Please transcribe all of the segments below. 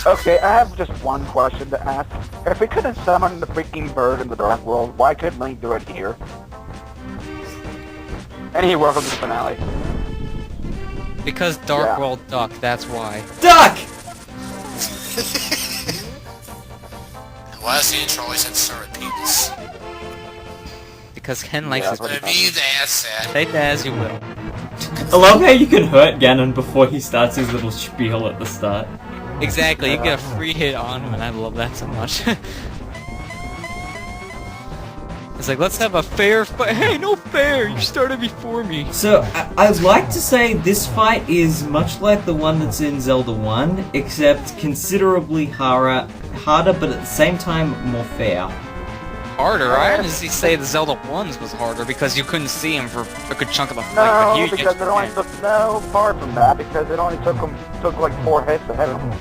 Okay, I have just one question to ask. If we couldn't summon the freaking bird in the Dark World, why couldn't Link do it here? And he welcome to the finale. Because Dark World Duck, that's why. Duck! Why does the intro always insert penis? Because Ken likes his Gonna be that sad. Take that as you will. I love how you can hurt Ganon before he starts his little spiel at the start. Exactly, you get a free hit on him, and I love that so much. It's like, let's have a fair fight. Hey, no fair! You started before me. So, I'd like to say this fight is much like the one that's in Zelda 1, except considerably harder, but at the same time more fair. Harder? I honestly say the Zelda 1's was harder because you couldn't see him for a good chunk of the fight. No, but here you because it only took far from that, because it only took like 4 hits ahead of him.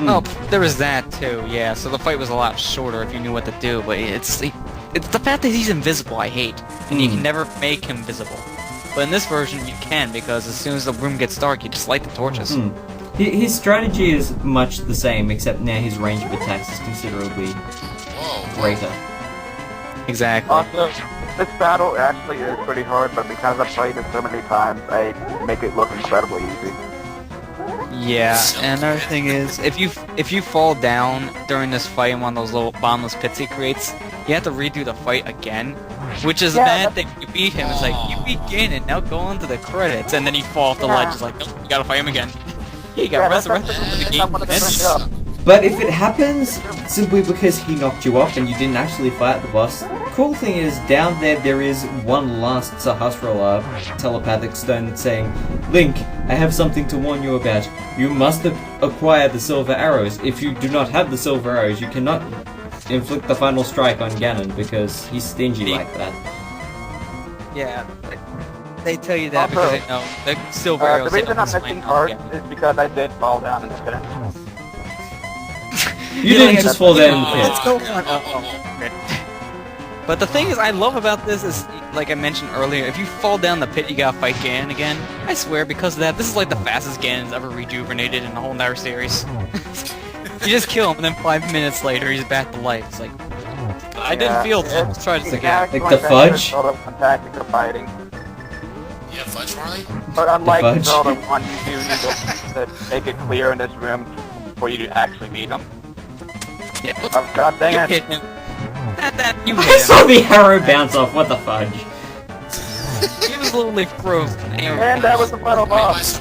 Oh, there was that too, yeah, so the fight was a lot shorter if you knew what to do, but it's the fact that he's invisible I hate, and you can never make him visible. But in this version you can, because as soon as the room gets dark, you just light the torches. His strategy is much the same, except now his range of attacks is considerably greater. Exactly. Also, this battle actually is pretty hard, but because I've played it so many times, I make it look incredibly easy. Yeah, and another thing is, if you fall down during this fight in one of those little bottomless pits he creates, you have to redo the fight again, which is a bad thing. You beat him, it's like, you beat Ganon, now go on to the credits, and then you fall off the ledge, it's like, nope, you gotta fight him again. He got resurrected from the game. But if it happens simply because he knocked you off and you didn't actually fight the boss, the cool thing is down there is one last Sahasrara telepathic stone that's saying, Link, I have something to warn you about. You must acquire the silver arrows. If you do not have the silver arrows, you cannot inflict the final strike on Ganon because he's stingy like that. Yeah, they tell you that because they know the silver arrows. The reason I'm missing cards is because I did fall down in the pit. You didn't just fall down in the pit. But the thing is, I love about this is, like I mentioned earlier, if you fall down the pit, you gotta fight Ganon again. I swear, because of that, this is like the fastest Ganon's ever rejuvenated in the whole entire series. You just kill him, and then 5 minutes later, he's back to life. It's like, I didn't feel it. Let's try this again. Like the fudge? Tactic of fighting. Yeah, fudge, Marley? But unlike Zelda 1, you do need to make it clear in this room before you actually meet him. Yeah. Oh, God dang it. You hit him. You hit I him. saw the arrow bounce off, what the fudge? He was literally frozen. And that was the final boss.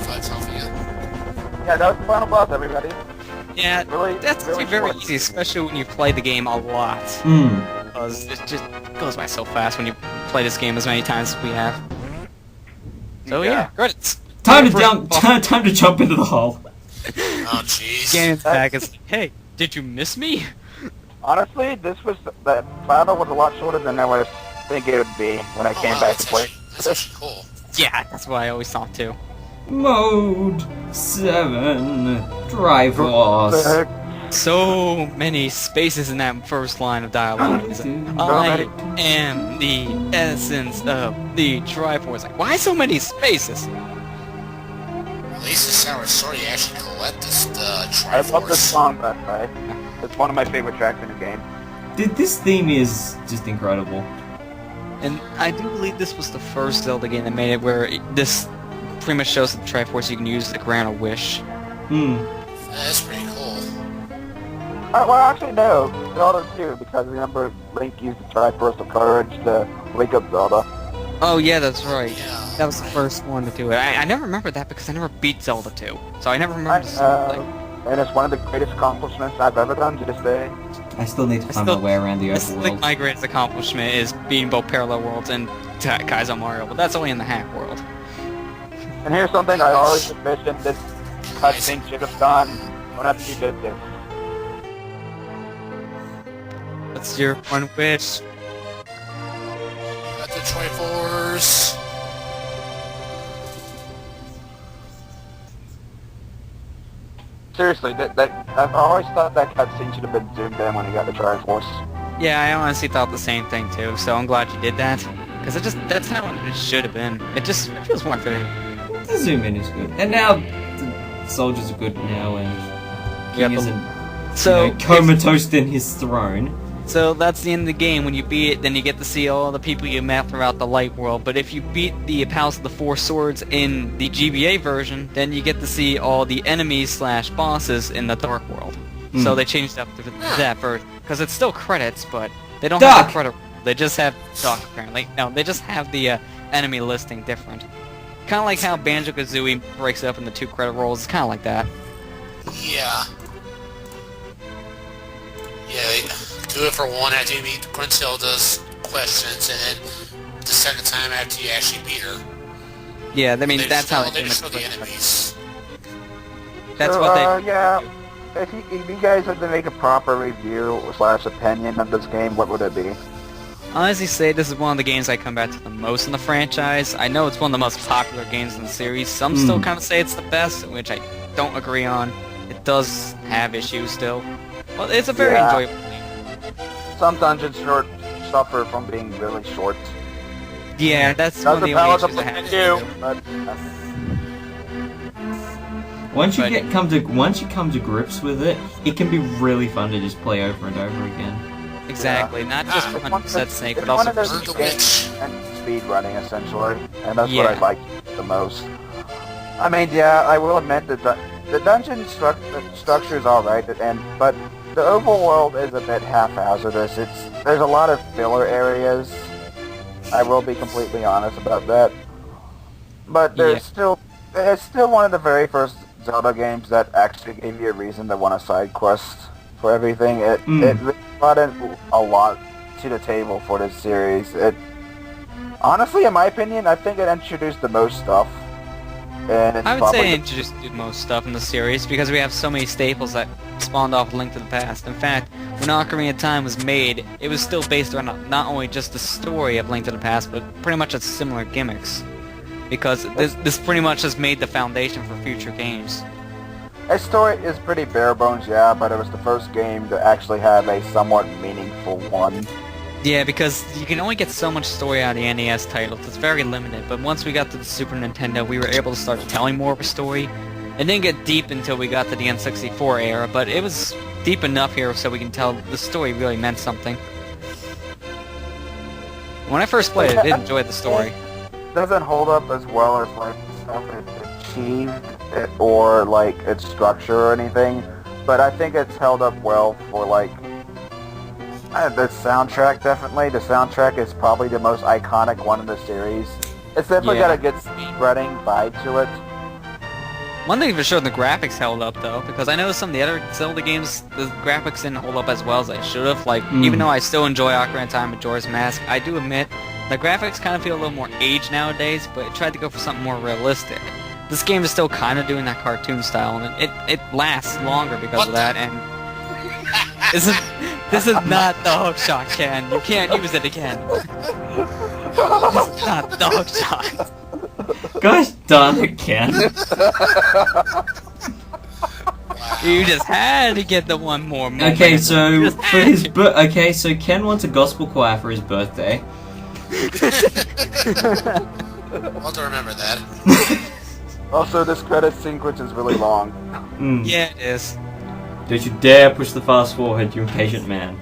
Yeah, that was the final boss, everybody. Yeah, that's really very short. easy, especially when you play the game a lot. Because it just goes by so fast when you play this game as many times as we have. So yeah, credits. Time to jump into the hole. Oh jeez. Ganon's back. It's like, hey, did you miss me? Honestly, that battle was a lot shorter than I was thinking it would be when I came back to play. That's actually cool. Yeah, that's what I always thought too. Mode 7 Triforce. So many spaces in that first line of dialogue. I am the essence of the Triforce. Like, why so many spaces? At least the Sour Sword, you actually collect the Triforce. I love this song, by the way. It's one of my favorite tracks in the game. This theme is just incredible. And I do believe this was the first Zelda game that made it where this pretty much shows that the Triforce you can use to grant a wish. That's pretty cool. Well, actually, no. Zelda 2, because remember, Link used the Triforce of Courage to wake up Zelda. Oh, yeah, that's right. Yeah. That was the first one to do it. I never remember that because I never beat Zelda 2. So I never remember and it's one of the greatest accomplishments I've ever done to this day. I still need to find my way around the I still think overworld. my greatest accomplishment is beating both Parallel Worlds and Kaizo Mario, but that's only in the half world. And here's something I always envisioned this cutscene should have done whenever you did this. What's your one wish? Got the Triforce. Seriously, I've always thought that cutscene should have been zoomed in when you got the Triforce. Yeah, I honestly thought the same thing too, so I'm glad you did that. Because that's how it should have been. It feels more fair. The zoom in is good. And now the soldiers are good now and king Yeah, isn't So, comatose in his throne. so that's the end of the game. When you beat it, then you get to see all the people you met throughout the light world. But if you beat the Palace of the Four Swords in the GBA version, then you get to see all the enemies slash bosses in the dark world. So they changed up to that version. Because it's still credits, but they don't have the credit. They just have Doc, apparently. No, they just have the enemy listing different. Kind of like how Banjo-Kazooie breaks up into 2 credit rolls. It's kind of like that. Yeah. Yeah, they do it for one after you meet Gruntilda's questions, and then the second time after you actually beat her. Yeah, I mean, that's how they just show the enemies. That's So, what they... yeah. If you guys had to make a proper review slash opinion of this game, what would it be? Honestly say this is one of the games I come back to the most in the franchise. I know it's one of the most popular games in the series. Some still kind of say it's the best, which I don't agree on. It does have issues still. Well, it's a very enjoyable game. Some dungeons suffer from being really short. Yeah, that's one of the only issues I have. But, Once you come to grips with it, it can be really fun to just play over and over again. Exactly, not just for 100% sake, but it's also one of for those story. games and speed running essentially, and that's Yeah. what I like the most. I mean, yeah, I will admit that the dungeon structure is alright, but the overworld is a bit haphazardous. There's a lot of filler areas. I will be completely honest about that. But it's still one of the very first Zelda games that actually gave you a reason to want a side quest for everything. It really brought in a lot to the table for this series. Honestly, in my opinion, I think it introduced the most stuff. And it's I would probably say it introduced the most stuff in the series because we have so many staples that spawned off Link to the Past. In fact, when Ocarina of Time was made, it was still based around not only just the story of Link to the Past, but pretty much its similar gimmicks. Because this pretty much has made the foundation for future games. Its story is pretty bare bones, yeah, but it was the first game to actually have a somewhat meaningful one. Yeah, because you can only get so much story out of the NES titles. It's very limited, but once we got to the Super Nintendo, we were able to start telling more of a story. It didn't get deep until we got to the N64 era, but it was deep enough here so we can tell the story really meant something. When I first played it, I did enjoy the story. It doesn't hold up as well as like stuff it achieved or like its structure or anything, but I think it's held up well for like the soundtrack. Definitely, the soundtrack is probably the most iconic one in the series. It's definitely got a good speedrunning vibe to it. One thing for sure, the graphics held up though, because I know some of the other Zelda games, the graphics didn't hold up as well as they should have. Like, even though I still enjoy Ocarina of Time and Majora's Mask, I do admit the graphics kind of feel a little more aged nowadays, but it tried to go for something more realistic. This game is still kind of doing that cartoon style, and it lasts longer because of that. And this is not the hookshot, Ken. You can't use it again. This is not the hookshot. Gosh darn it, Ken. You just had to get the one more moment. Okay, so for his so Ken wants a gospel choir for his birthday. I'll have to remember that. Also, this credit sequence is really long. Yeah, it is. Don't you dare push the fast forward, you impatient man.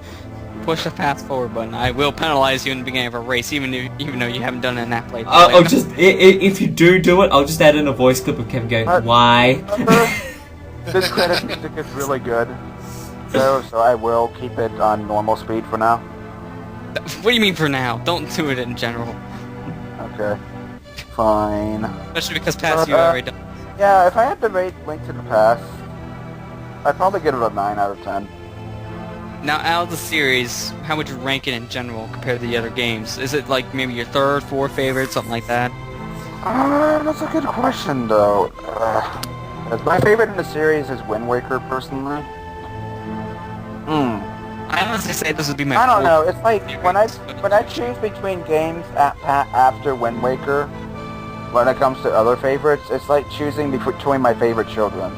Push the fast forward button. I will penalize you in the beginning of a race, even though you haven't done it in that playthrough. I'll just if you do it, I'll just add in a voice clip of Kevin going, "Why?" This credit music is really good, so I will keep it on normal speed for now. What do you mean for now? Don't do it in general. Okay, fine. Especially because past you already done. Yeah, if I had to rate Link to the Past, I'd probably give it a 9 out of 10. Now, out of the series, how would you rank it in general compared to the other games? Is it like maybe your third, fourth favorite, something like that? That's a good question, though. My favorite in the series is Wind Waker, personally. I honestly say this would be my I don't know. fourth It's like favorite. when I choose between games after Wind Waker, when it comes to other favorites, it's like choosing between my favorite children.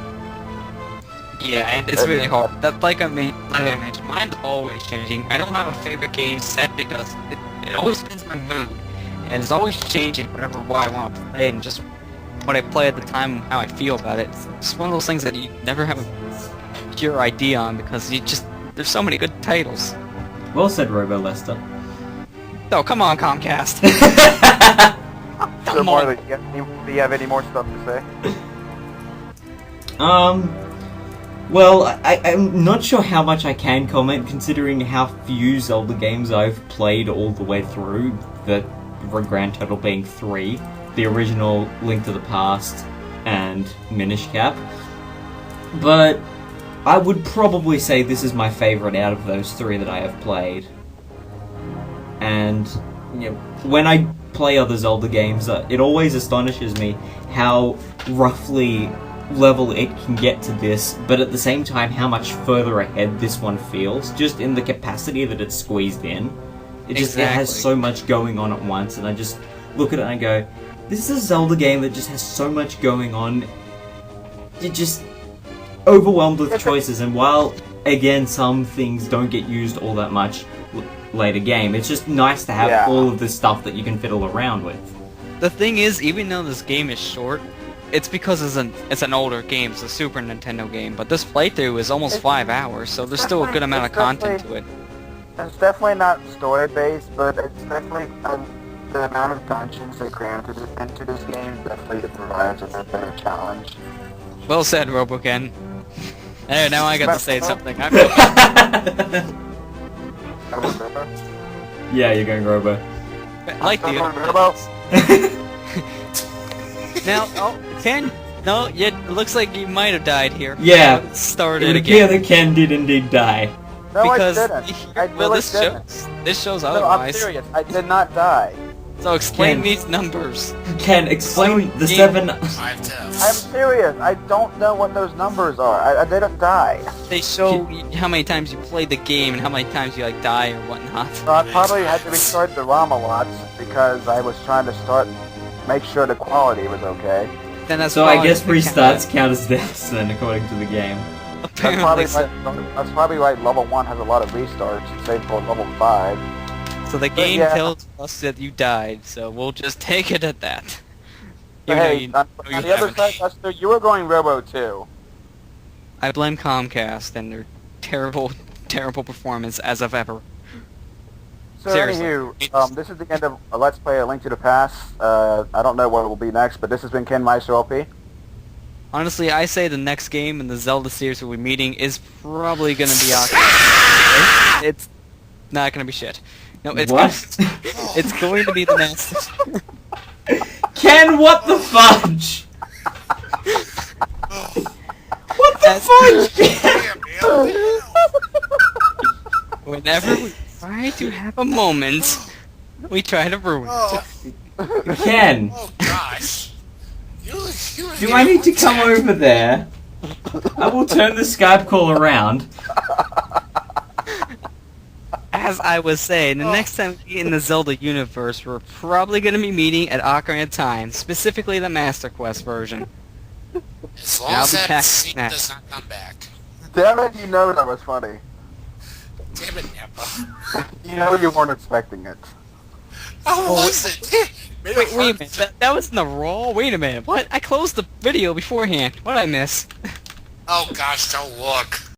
Yeah, and it's really hard. That's like I mentioned, mine's always changing. I don't have a favorite game set because it always depends on my mood. And it's always changing whatever I want to play and just what I play at the time and how I feel about it. It's one of those things that you never have a pick your ID on because there's so many good titles. Well said, Robo Lester. Oh, come on, Comcast. So Come Marley, on. do you have any more stuff to say? Well, I'm not sure how much I can comment considering how few Zelda games I've played all the way through, the grand total being 3. The original Link to the Past and Minish Cap. But I would probably say this is my favourite out of those 3 that I have played. And, you know, when I play other Zelda games, it always astonishes me how roughly level it can get to this, but at the same time how much further ahead this one feels, just in the capacity that it's squeezed in. It has so much going on at once, and I just look at it and I go, this is a Zelda game that just has so much going on. You're just overwhelmed with choices, and while, again, some things don't get used all that much later game, it's just nice to have all of this stuff that you can fiddle around with. The thing is, even though this game is short, it's because it's an older game, it's a Super Nintendo game, but this playthrough is almost 5 hours, so there's still a good amount of content to it. It's definitely not story-based, but it's definitely the amount of dungeons they crammed into this game definitely provides a better challenge. Well said, RoboKen. There, now I got to say something. Yeah, you're going Robo. I like the Now, Ken, no, it looks like you might have died here. Yeah, Let's start it it would appear again. that Ken did indeed die. No, Because I didn't. I well, really this didn't. shows No, I'm otherwise. serious. I did not die. So explain Ken. these numbers. Ken, explain the Yeah. 7... 5 deaths. I'm serious. I don't know what those numbers are. I didn't die. They show how many times you played the game and how many times you like die or whatnot. So I probably had to restart the ROM a lot because I was trying to make sure the quality was okay. Then that's So I probably guess the restarts count as deaths then, according to the game. Apparently, That's probably why level 1 has a lot of restarts, save for level 5. so the game yeah. tells us that you died, so we'll just take it at that. But Even though hey, you on know you the other haven't. side, Buster, you were going Robo too. I blame Comcast and their terrible, terrible performance as of ever. So Seriously. anywho, this is the end of Let's Play A Link to the Past. I don't know what will be next, but this has been Ken Meister LP. Honestly, I say the next game in the Zelda series we'll be meeting is probably gonna be Ocarina. It's not gonna be shit. No, it's What? it's going to be the Master. Ken, what the fudge? What the fudge, Ken? Damn, man. Whenever we try to have a moment, we try to ruin it. Oh, Ken, oh gosh. do I need to come over there? I will turn the Skype call around. As I was saying, the next time we in the Zelda universe, we're probably going to be meeting at Ocarina of Time, specifically the Master Quest version. As long I'll as be that back scene next. does not come back. Damn it, you know that was funny. Damn it, Nappa. You know you weren't expecting it. Oh, was it? Made it Wait a hard. minute, that was in the raw? Wait a minute, what? I closed the video beforehand. What did I miss? Oh gosh, don't look.